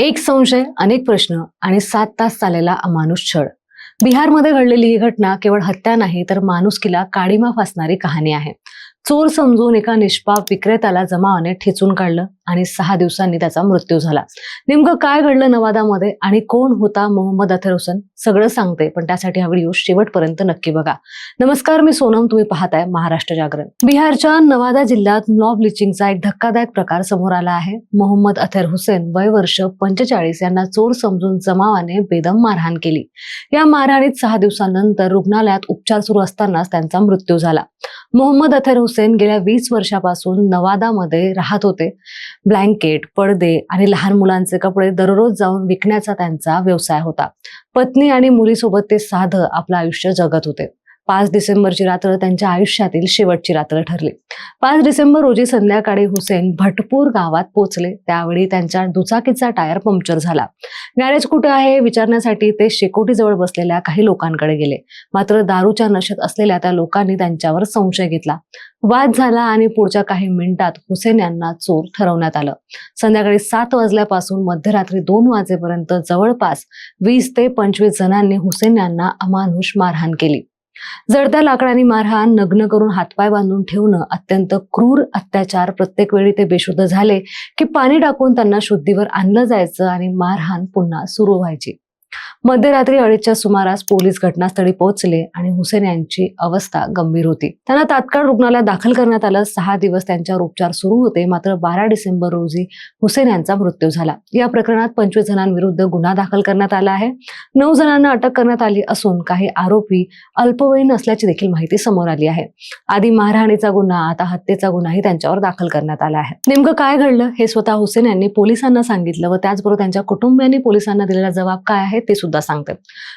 एक संशय, अनेक प्रश्न आणि 7 तास चाललेला अमानुष छळ. बिहारमध्ये घडलेली ही घटना केवळ हत्या नाही तर माणुसकीला काळीमा फासणारी कहाणी आहे. चोर समजून एका निष्पाप विक्रेत्याला जमावाने ठेचून काढलं आणि 6 दिवसांनी त्याचा मृत्यू झाला. नेमकं काय घडलं नवादामध्ये आणि कोण होता मोहम्मद अथर हुसेन, सगळं सांगते, पण त्यासाठी हा व्हिडिओ शेवटपर्यंत नक्की बघा. नमस्कार, मी सोनम, तुम्ही पाहताय महाराष्ट्र जागरण. बिहारच्या नवादा जिल्ह्यात मॉब लिचिंगचा एक धक्कादायक प्रकार समोर आला आहे. मोहम्मद अथर हुसेन वय वर्ष 45 यांना चोर समजून जमावाने बेदम मारहाण केली. या मारहाणीत 6 दिवसांनंतर रुग्णालयात उपचार सुरू असतानाच त्यांचा मृत्यू झाला. मोहम्मद अथर हुसेन गेल्या 20 वर्षापासून नवादामध्ये राहत होते. ब्लँकेट, पडदे आणि लहान मुलांचे कपडे दररोज जाऊन विकण्याचा त्यांचा व्यवसाय होता. पत्नी आणि मुलीसोबत ते साधं आपलं आयुष्य जगत होते. 5 डिसेंबरची रात्र त्यांच्या आयुष्यातील शेवटची रात्र ठरली. 5 डिसेंबर रोजी संध्याकाळी हुसेन भटपूर गावात पोहोचले. त्यावेळी त्यांच्या दुचाकीचा टायर पंक्चर झाला. गॅरेज कुठे आहे विचारण्यासाठी ते शेकोटीजवळ बसलेल्या काही लोकांकडे गेले. मात्र दारूच्या नशेत असलेल्या त्या लोकांनी त्यांच्यावर संशय घेतला. वाद झाला आणि पुढच्या काही मिनिटात हुसेन यांना चोर ठरवण्यात आलं. संध्याकाळी 7 वाजल्यापासून मध्यरात्री 2 वाजेपर्यंत जवळपास 20 ते 25 जणांनी हुसेन यांना अमानुष मारहाण केली. जळत्या लाकडांनी मारहाण, नग्न करून हातपाय बांधून ठेवणं, अत्यंत क्रूर अत्याचार. प्रत्येक वेळी ते बेशुद्ध झाले की पाणी टाकून त्यांना शुद्धीवर आणलं जायचं आणि मारहाण पुन्हा सुरू व्हायची. मध्यरात्री 2:30च्या सुमारास पोलीस घटनास्थळी पोहोचले आणि हुसेन यांची अवस्था गंभीर होती. त्यांना तात्काळ रुग्णालयात दाखल करण्यात आलं. 6 दिवस त्यांच्यावर उपचार सुरू होते. मात्र 12 डिसेंबर रोजी हुसेन यांचा मृत्यू झाला. या प्रकरणात 25 जणांविरुद्ध गुन्हा दाखल करण्यात आला आहे. 9 जणांना अटक करण्यात आली असून काही आरोपी अल्पवयीन असल्याची देखील माहिती समोर आली आहे. आधी मारहाणीचा गुन्हा, आता हत्येचा गुन्हाही त्यांच्यावर दाखल करण्यात आला आहे. नेमकं काय घडलं हे स्वतः हुसेन यांनी पोलिसांना सांगितलं व त्याचबरोबर त्यांच्या कुटुंबियांनी पोलिसांना दिलेला जबाब काय आहे ते सुद्धा सांगते.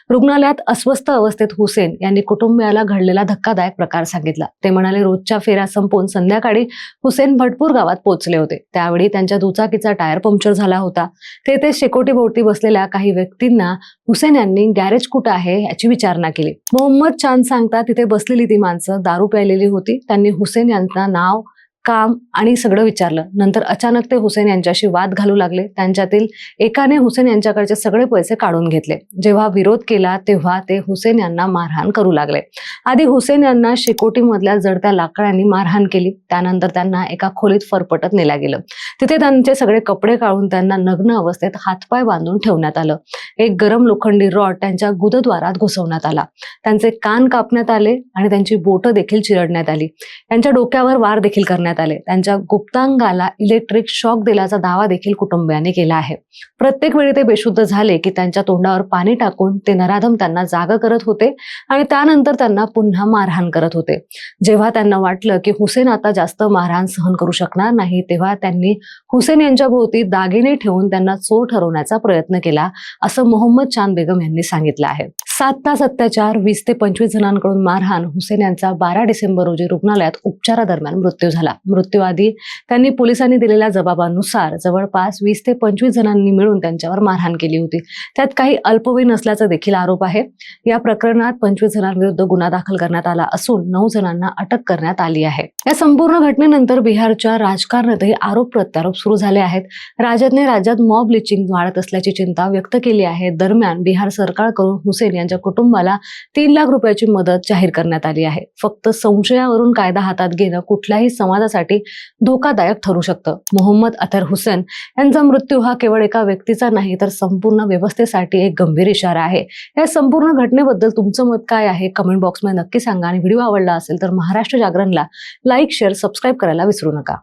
रुग्णालयात अस्वस्थ अवस्थेत हुसेन यांनी कुटुंबियाला घडलेला धक्कादायक प्रकार सांगितला. ते म्हणाले, रोजच्या फेऱ्या संपवून संध्याकाळी हुसेन भटपूर गावात पोहोचले होते. त्यावेळी त्यांच्या दुचाकीचा टायर पंक्चर झाला होता. तेथे शेकोटीभोवती बसलेल्या काही व्यक्तींना हुसेन यांनी गॅरेज कुठं आहे याची विचारणा केली. मोहम्मद चांद सांगतात, तिथे बसलेली ती माणसं दारू प्यायलेली होती. त्यांनी हुसेन यांना नाव, काम आणि सगळं विचारलं. नंतर अचानक ते हुसेन यांच्याशी वाद घालू लागले. त्यांच्यातील एकाने हुसेन यांच्याकडचे सगळे पैसे काढून घेतले. जेव्हा विरोध केला तेव्हा ते हुसेन यांना मारहाण करू लागले. आधी हुसेन यांना शेकोटीमधल्या जळत्या लाकडांनी मारहाण केली. त्यानंतर त्यांना एका खोलीत फरफटत नेलं गेलं. तिथे त्यांचे सगळे कपडे काढून त्यांना नग्न अवस्थेत हातपाय बांधून ठेवण्यात आलं. एक गरम लोखंडी रॉड त्यांच्या गुदद्वारात घुसवण्यात आला. त्यांचे कान कापण्यात आले आणि त्यांची बोटं देखील चिरडण्यात आली. त्यांच्या डोक्यावर वार देखील करण्यात आले. त्यांच्या गुप्तांगाला इलेक्ट्रिक शॉक दिल्याचा दावा देखील कुटुंबियांनी केला आहे. प्रत्येक वेळी ते बेशुद्ध झाले की त्यांच्या तोंडावर पाणी टाकून ते नराधम त्यांना जाग करत होते आणि त्यानंतर त्यांना पुन्हा मारहाण करत होते. जेव्हा त्यांना वाटलं की हुसेन आता जास्त मारहाण सहन करू शकणार नाही, तेव्हा त्यांनी हुसेन यांच्या भोवती दागिने ठेवून त्यांना चोर ठरवण्याचा प्रयत्न केला, असं मोहम्मद चांद बेगम यांनी सांगितलं आहे. 7 तास अत्याचार, 20 ते 25 जणांकडून मारहाण. हुसेन यांचा 12 डिसेंबर रोजी रुग्णालयात उपचारादरम्यान मृत्यू झाला. मृत्यूआधी त्यांनी पोलिसांनी दिलेल्या जबाबानुसार जवळपास 20 ते 25 जणांनी मिळून त्यांच्यावर मारहाण केली होती. त्यात काही अल्पवयीन असल्याचा देखील आरोप आहे. या प्रकरणात 25 जणांविरुद्ध गुन्हा दाखल करण्यात आला असून 9 जणांना अटक करण्यात आली आहे. या संपूर्ण घटनेनंतर बिहारच्या राजकारणातही आरोप प्रत्यारोप सुरू झाले आहेत. राजदने राज्यात मॉब लिचिंग वाढत असल्याची चिंता व्यक्त केली आहे. दरम्यान बिहार सरकारकडून हुसेन यांच्या कुटुंबाला 3 लाख रुपयाची मदत जाहीर करण्यात आली आहे. फक्त संशयावरून कायदा हातात घेणं कुठल्याही समाजासाठी धोकादायक ठरू शकतं. मोहम्मद अथर हुसेन यांचा मृत्यू हा केवळ एका व्यक्तीचा नाही तर संपूर्ण व्यवस्थेसाठी एक गंभीर इशारा आहे. या संपूर्ण घटनेबद्दल तुमचं मत काय आहे कमेंट बॉक्समध्ये नक्की सांगा आणि व्हिडिओ आवडला असेल तर महाराष्ट्र जागरणला लाईक, शेअर, सबस्क्राईब करायला विसरू नका.